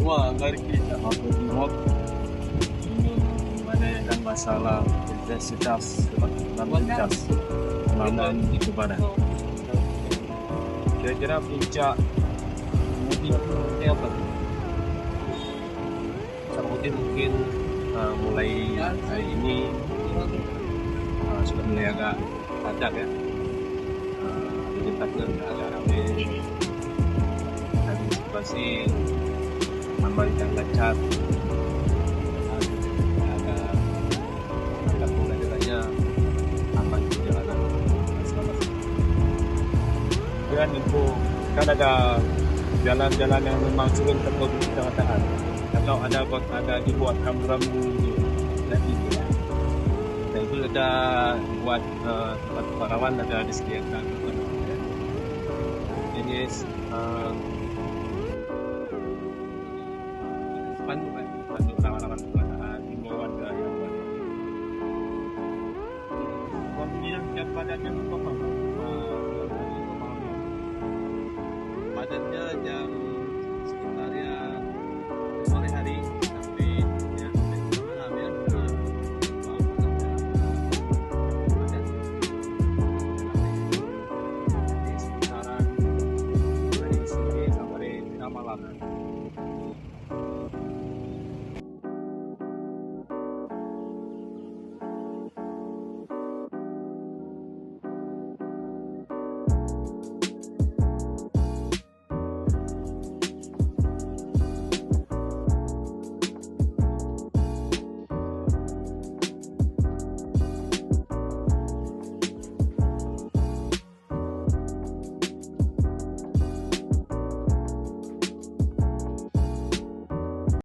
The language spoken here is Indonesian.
Wah, dari kita menanyakan masalah intensitas lalu lintas malam di Kubaran. Kira-kira puncak mudik itu apa? Puncak mudik mungkin mulai hari ini sudah mulai agak padat ya. Lintasnya sudah agak ramai. Antisipasi amankan lancar, agak mulai jalannya aman di jalanan selamat. Kemudian info kan ada jalan-jalan yang memang turun tertutup kecamatan. Kalau ada dibuat rambu-rambu lagi ya. Dan itu ada buat tempat rawan ada disediakan. Ini pandu rawan-rawan pelaksanaan himbauan ke yang buat. Kemudian jam padatnya berapa? Padatnya jam sekitar ya sore hari sampai ya malam ya. Di sekitaran dari sini sampai malam.